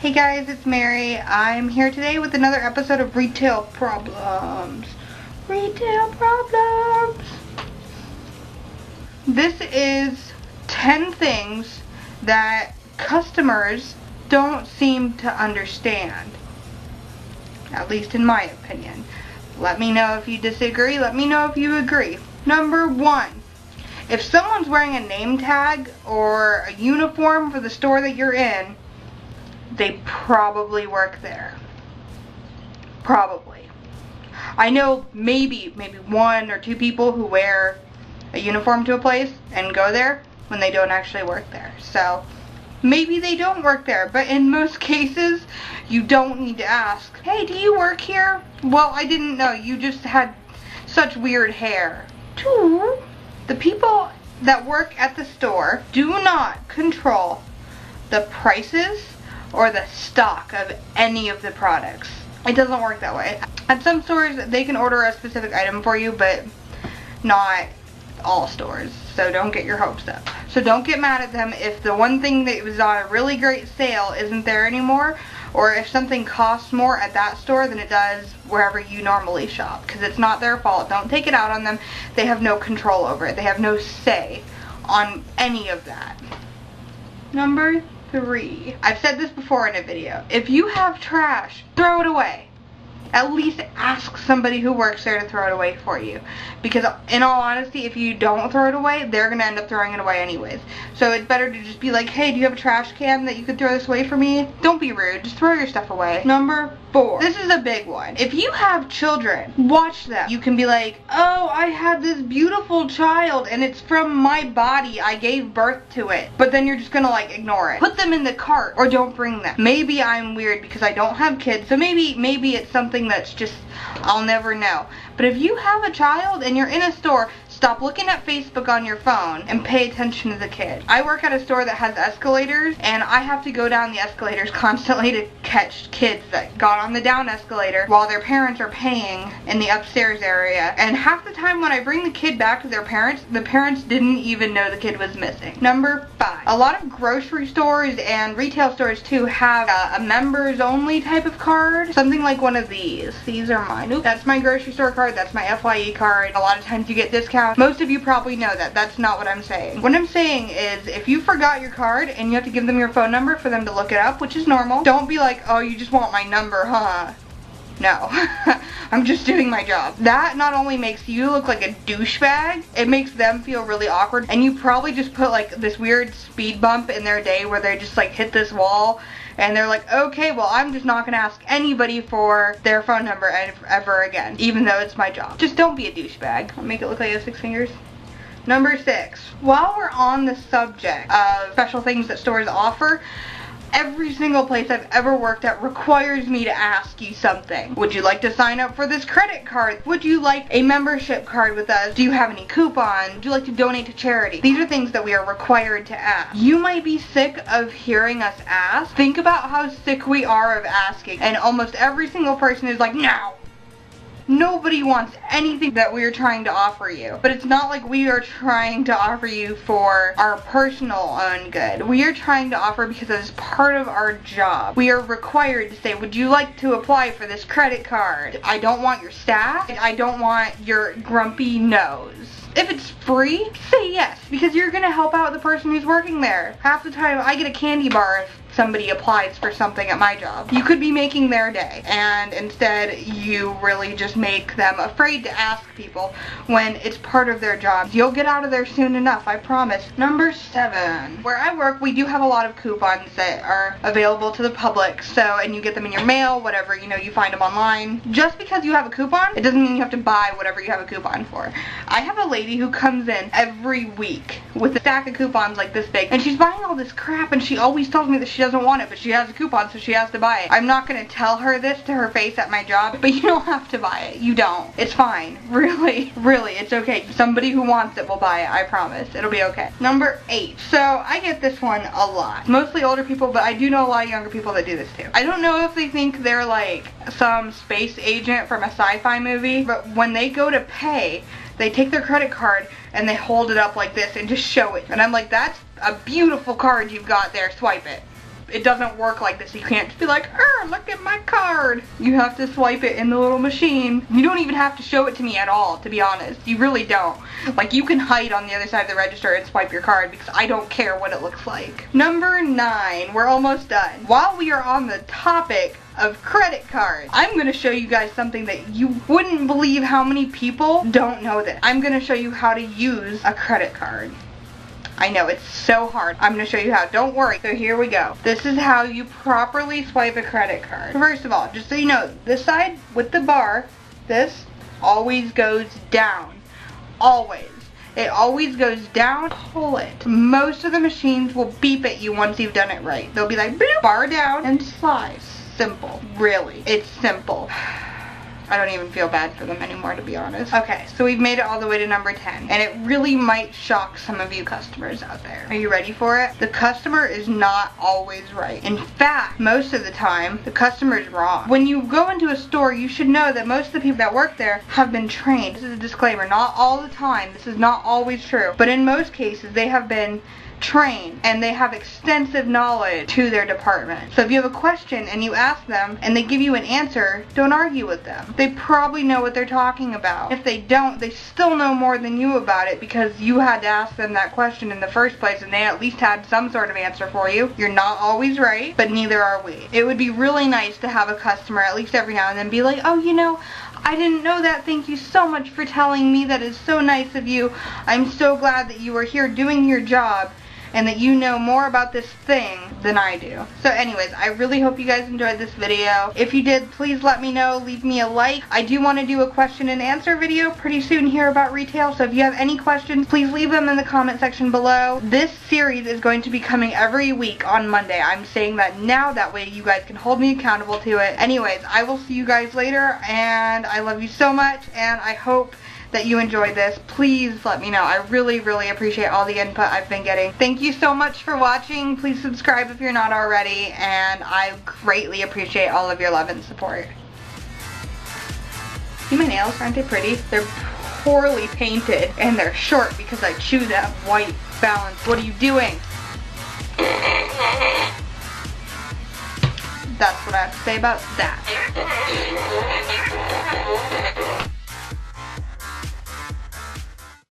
Hey guys, it's Mary. I'm here today with another episode of Retail Problems. Retail Problems. This is 10 things that customers don't seem to understand. At least in my opinion. Let me know if you disagree. Let me know if you agree. Number 1. If someone's wearing a name tag or a uniform for the store that you're in, they probably work there. Probably. I know maybe 1 or 2 people who wear a uniform to a place and go there when they don't actually work there. So maybe they don't work there, but in most cases you don't need to ask, hey, do you work here? Well, I didn't know. You just had such weird hair. 2, the people that work at the store do not control the prices or the stock of any of the products. It doesn't work that way. At some stores, they can order a specific item for you, but not all stores. So don't get your hopes up. So don't get mad at them if the one thing that was on a really great sale isn't there anymore, or if something costs more at that store than it does wherever you normally shop, because it's not their fault. Don't take it out on them. They have no control over it. They have no say on any of that. Number 3. I've said this before in a video. If you have trash, throw it away. At least ask somebody who works there to throw it away for you. Because in all honesty, if you don't throw it away, they're going to end up throwing it away anyways. So it's better to just be like, hey, do you have a trash can that you could throw this away for me? Don't be rude. Just throw your stuff away. Number 4. This is a big one. If you have children, watch them. You can be like, oh, I had this beautiful child and it's from my body. I gave birth to it. But then you're just going to like ignore it. Put them in the cart or don't bring them. Maybe I'm weird because I don't have kids. So maybe it's something that's just, I'll never know. But if you have a child and you're in a store, stop looking at Facebook on your phone and pay attention to the kid. I work at a store that has escalators, and I have to go down the escalators constantly to catch kids that got on the down escalator while their parents are paying in the upstairs area. And half the time when I bring the kid back to their parents, the parents didn't even know the kid was missing. Number 5. A lot of grocery stores and retail stores too have a members only type of card. Something like one of these. These are mine. Oops, that's my grocery store card. That's my FYE card. A lot of times you get discounts. Most of you probably know that. That's not what I'm saying. What I'm saying is if you forgot your card and you have to give them your phone number for them to look it up, which is normal, don't be like, oh, you just want my number, huh? No. I'm just doing my job. That not only makes you look like a douchebag, it makes them feel really awkward, and you probably just put like this weird speed bump in their day where they just like hit this wall and they're like, okay, well, I'm just not gonna ask anybody for their phone number ever again, even though it's my job. Just don't be a douchebag. I'll make it look like I have 6 fingers. Number 6. While we're on the subject of special things that stores offer, every single place I've ever worked at requires me to ask you something. Would you like to sign up for this credit card? Would you like a membership card with us? Do you have any coupons? Would you like to donate to charity? These are things that we are required to ask. You might be sick of hearing us ask. Think about how sick we are of asking. And almost every single person is like, no. Nobody wants anything that we are trying to offer you. But it's not like we are trying to offer you for our personal own good. We are trying to offer because it is part of our job. We are required to say, would you like to apply for this credit card? I don't want your staff. I don't want your grumpy nose. If it's free, say yes, because you're going to help out the person who's working there. Half the time I get a candy bar if somebody applies for something at my job. You could be making their day, and instead you really just make them afraid to ask people when it's part of their job. You'll get out of there soon enough, I promise. Number 7. Where I work, we do have a lot of coupons that are available to the public, and you get them in your mail, whatever, you find them online. Just because you have a coupon, it doesn't mean you have to buy whatever you have a coupon for. I have a lady who comes in every week with a stack of coupons like this big, and she's buying all this crap, and she always tells me that she doesn't want it, but she has a coupon, so she has to buy it. I'm not going to tell her this to her face at my job, but you don't have to buy it. You don't. It's fine. Really, it's okay. Somebody who wants it will buy it. I promise. It'll be okay. Number 8. So I get this one a lot. Mostly older people, but I do know a lot of younger people that do this too. I don't know if they think they're like some space agent from a sci-fi movie, but when they go to pay, they take their credit card and they hold it up like this and just show it. And I'm like, that's a beautiful card you've got there. Swipe it. it doesn't work like this. You can't just be like, look at my card. You have to swipe it in the little machine. You don't even have to show it to me at all, to be honest. You really don't. Like, you can hide on the other side of the register and swipe your card because I don't care what it looks like. Number 9, we're almost done. While we are on the topic of credit cards, I'm going to show you guys something that you wouldn't believe how many people don't know this. I'm going to show you how to use a credit card. I know, it's so hard. I'm going to show you how. Don't worry. So here we go. This is how you properly swipe a credit card. First of all, just so you know, this side with the bar, this always goes down. Always. It always goes down. Pull it. Most of the machines will beep at you once you've done it right. They'll be like, boop, bar down and slide. Simple. Really. It's simple. I don't even feel bad for them anymore, to be honest. Okay, so we've made it all the way to number 10, and it really might shock some of you customers out there. Are you ready for it? The customer is not always right. In fact, most of the time, the customer is wrong. When you go into a store, you should know that most of the people that work there have been trained. This is a disclaimer, not all the time. This is not always true. But in most cases, they have been trained and they have extensive knowledge to their department. So if you have a question and you ask them and they give you an answer, don't argue with them. They probably know what they're talking about. If they don't, they still know more than you about it because you had to ask them that question in the first place and they at least had some sort of answer for you. You're not always right, but neither are we. It would be really nice to have a customer at least every now and then be like, oh, you know, I didn't know that. Thank you so much for telling me. That is so nice of you. I'm so glad that you are here doing your job and that you know more about this thing than I do. So anyways, I really hope you guys enjoyed this video. If you did, please let me know. Leave me a like. I do want to do a question and answer video pretty soon here about retail, so if you have any questions, please leave them in the comment section below. This series is going to be coming every week on Monday. I'm saying that now, that way you guys can hold me accountable to it. Anyways, I will see you guys later, and I love you so much, and I hope that you enjoyed this. Please let me know. I really, really appreciate all the input I've been getting. Thank you so much for watching. Please subscribe if you're not already, and I greatly appreciate all of your love and support. See my nails? Aren't they pretty? They're poorly painted, and they're short because I chew that white balance. What are you doing? That's what I have to say about that.